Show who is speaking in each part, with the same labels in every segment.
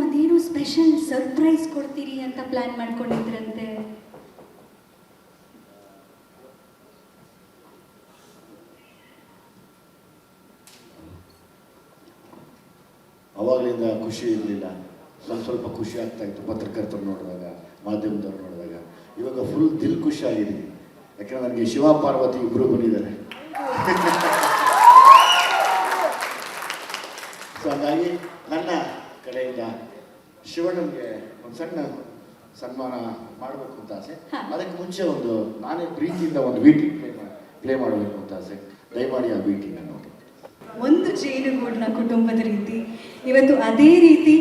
Speaker 1: ಅದೇನು special surprise ಕೊಡ್ತೀರಿ ಅಂತ ಪ್ಲಾನ್ ಮಾಡ್ಕೊಂಡಿದ್ರಂತೆ.
Speaker 2: ಅವಾಗಲಿಂದ ಖುಷಿ ಇರಲಿಲ್ಲ, ಸ್ವಲ್ಪ ಖುಷಿ ಆಗ್ತಾ ಇತ್ತು ಪತ್ರಕರ್ತರು ನೋಡಿದಾಗ, ಮಾಧ್ಯಮದವ್ರು ನೋಡಿದಾಗ. ಇವಾಗ ಫುಲ್ ದಿಲ್ ಖುಷಿ ಆಗಿದ್ದೀನಿ, ಯಾಕಂದ್ರೆ ನನಗೆ ಶಿವ ಪಾರ್ವತಿ ಇಬ್ಬರು ಬಂದಿದ್ದಾರೆ. ಸೊ ಹಾಗಾಗಿ ನನ್ನ ಕಡೆಯಿಂದ ಶಿವಣ್ಣನಿಗೆ ಒಂದು ಸಣ್ಣ ಸನ್ಮಾನ ಮಾಡಬೇಕು ಅಂತ ಆಸೆ. ಅದಕ್ಕೆ ಮುಂಚೆ ಒಂದು ನಾನೇ ಪ್ರೀತಿಯಿಂದ ಒಂದು ವೀಟಿ ಪ್ಲೇ ಮಾಡಬೇಕು ಅಂತ ಆಸೆ. ದಯಮಾಡಿ ಆ ವೀಟಿನ ನೋಡಿ.
Speaker 1: ಒಂದು ಜೇನುಗೂಡಿನ ಕುಟುಂಬದ ರೀತಿ ಇವತ್ತು ಅದೇ ರೀತಿ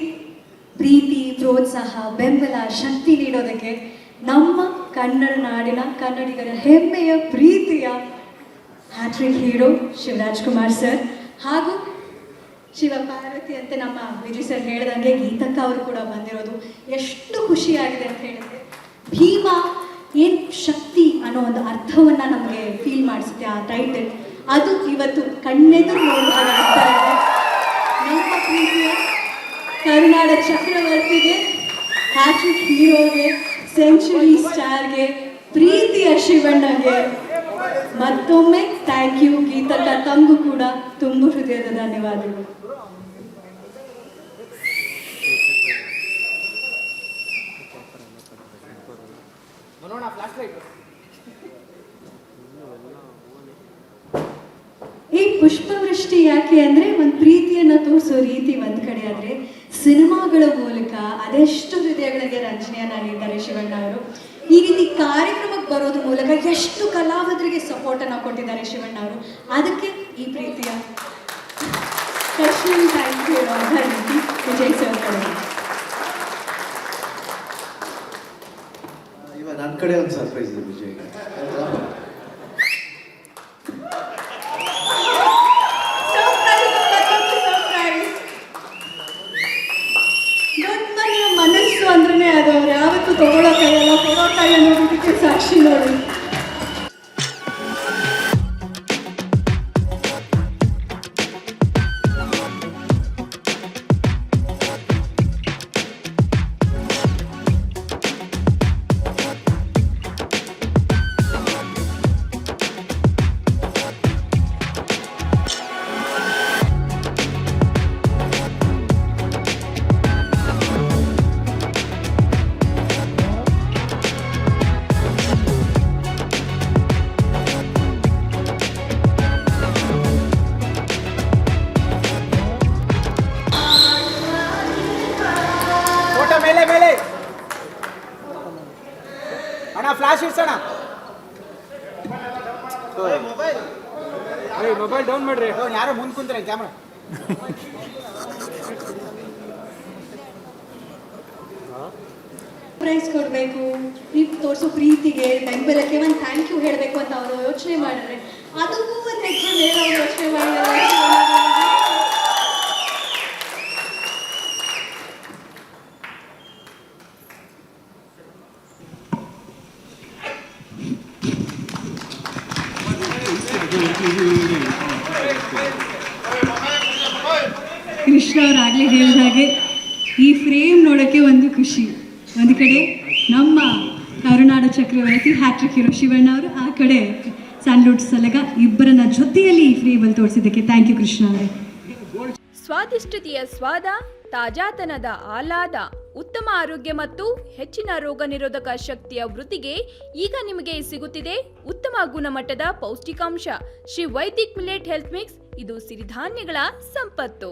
Speaker 1: ಪ್ರೀತಿ, ಪ್ರೋತ್ಸಾಹ, ಬೆಂಬಲ, ಶಕ್ತಿ ನೀಡೋದಕ್ಕೆ ನಮ್ಮ ಕನ್ನಡ ನಾಡಿನ ಕನ್ನಡಿಗರ ಹೆಮ್ಮೆಯ ಪ್ರೀತಿಯ hat-trick hero Shivaraj Kumar sir ಹಾಗೂ ಶಿವ ಪಾರ್ವತಿ ಅಂತ ನಮ್ಮ ವಿಜಯ್ ಸರ್ ಹೇಳಿದಂಗೆ ಗೀತಕ್ಕ ಅವರು ಕೂಡ ಬಂದಿರೋದು ಎಷ್ಟು ಖುಷಿಯಾಗಿದೆ ಅಂತ ಹೇಳಿದ್ರೆ, ಭೀಮಾ ಏನು ಶಕ್ತಿ ಅನ್ನೋ ಒಂದು ಅರ್ಥವನ್ನ ನಮಗೆ ಫೀಲ್ ಮಾಡಿಸುತ್ತೆ ಆ ಟೈಟಲ್. ಅದು ಇವತ್ತು ಕಣ್ಣೆದುರು ನೋಡುವಾಗ ಆಗ್ತಾ ಇದೆ. ನಮ್ಮ ಪ್ರೀತಿಯ ಕರುನಾಡ ಚಕ್ರವರ್ತಿಗೆ, ಹ್ಯಾಟ್ರಿಕ್ ಹೀರೋಗೆ, ಸೆಂಚುರಿ ಸ್ಟಾರ್ಗೆ, ಪ್ರೀತಿಯ ಶಿವಣ್ಣಗೆ ಮತ್ತೊಮ್ಮೆ ಥ್ಯಾಂಕ್ ಯು. ಗೀತಕ್ಕ ತಮಗೂ ಕೂಡ ತುಂಬ ಹೃದಯದ ಧನ್ಯವಾದಗಳು. ಈ ಪುಷ್ಪವೃಷ್ಟಿ ಯಾಕೆ ಅಂದ್ರೆ ಒಂದು ಪ್ರೀತಿಯನ್ನ ತೋರಿಸೋ ರೀತಿ ಒಂದ್ ಕಡೆ ಆದ್ರೆ, ಸಿನಿಮಾಗಳ ಮೂಲಕ ಅದೆಷ್ಟು ಹೃದಯಗಳಿಗೆ ರಂಜನೆಯನ್ನ ನೀಡಿದ್ದಾರೆ ಶಿವಣ್ಣ ಅವರು. ಈ ರೀತಿ ಕಾರ್ಯಕ್ರಮಕ್ಕೆ ಬರೋದ್ರ ಮೂಲಕ ಎಷ್ಟು ಕಲಾವಿದರಿಗೆ ಸಪೋರ್ಟ್ ಅನ್ನ ಕೊಟ್ಟಿದ್ದಾರೆ ಶಿವಣ್ಣ ಅವರು. ಅದಕ್ಕೆ ಈ ಪ್ರೀತಿಯ ಸ್ಪೆಷಲ್ ಥ್ಯಾಂಕ್ ಯು ರೀತಿ ವಿಜಯ್ ಸರ್ ಕಡೆ.
Speaker 2: ಇವಾಗ ನನ್ನ ಕಡೆ ಒಂದು ಸರ್ಪ್ರೈಸ್ ಇದೆ ವಿಜಯ್.
Speaker 1: ಮನಸ್ಸು ಅಂದ್ರೆ ಅದು ಅವ್ರು ಯಾವತ್ತೂ ತಗೊಳ್ಳೋ ಕೈಯಲ್ಲ, ಕೊಡೋ ಕೈ ಅನ್ನೋದಕ್ಕೆ ಸಾಕ್ಷಿ ನೋಡಿ.
Speaker 3: ಮೇಲೆ ಅಣ್ಣ ಫ್ಲಾಶ್ ಇಡ್ಸೋಣ. ಮೊಬೈಲ್ ಡೌನ್ ಮಾಡ್ರಿ. ಯಾರೋ ಮುಂದೆ ಕುಂತ್ರೆ ಕ್ಯಾಮ್ರಾ.
Speaker 1: ಪ್ರೈಸ್ ಕೊಡಬೇಕು, ನೀವು ತೋರಿಸೋ ಪ್ರೀತಿಗೆ, ಬೆಂಬಲಕ್ಕೆ ಒಂದು ಥ್ಯಾಂಕ್ ಯು ಹೇಳಬೇಕು ಅಂತ ಅವರು ಯೋಚನೆ ಮಾಡಿದ್ರೆ, ಅದಕ್ಕೂ ಒಂದು ಹೆಜ್ಜೆ ಮೇಲೆ ಅವರು ಯೋಚನೆ ಮಾಡಿದ್ದಾರೆ. ಕೃಷ್ಣ ಅವರಾಗಲೇ ಹೇಳಿದ ಹಾಗೆ ಈ ಫ್ರೇಮ್ ನೋಡೋಕ್ಕೆ ಒಂದು ಖುಷಿ. ಒಂದು ಕಡೆ ನಮ್ಮ ಕರುನಾಡ ಚಕ್ರವರ್ತಿ ಹ್ಯಾಟ್ರಿಕ್ ಹೀರೋ ಶಿವಣ್ಣ ಅವರು, ಆ ಕಡೆ ಸ್ಯಾಂಡ್ಲ್ವುಡ್ ಸಲಗ, ಇಬ್ಬರನ್ನ ಜೊತೆಯಲ್ಲಿ ಈ ಫ್ರೇಮಲ್ಲಿ ತೋರಿಸಿದ್ದಕ್ಕೆ ಥ್ಯಾಂಕ್ ಯು ಕೃಷ್ಣ ಅವರೇ.
Speaker 4: ಸ್ವಾದಿಷ್ಟತೆಯ ಸ್ವಾದ, ತಾಜಾತನದ ಆಹ್ಲಾದ, ಉತ್ತಮ ಆರೋಗ್ಯ ಮತ್ತು ಹೆಚ್ಚಿನ ರೋಗ ನಿರೋಧಕ ಶಕ್ತಿಯ ವೃದ್ಧಿಗೆ ಈಗ ನಿಮಗೆ ಸಿಗುತ್ತಿದೆ ಉತ್ತಮ ಗುಣಮಟ್ಟದ ಪೌಷ್ಟಿಕಾಂಶ Shri Vaidik millet health mix. ಇದು ಸಿರಿಧಾನ್ಯಗಳ ಸಂಪತ್ತು.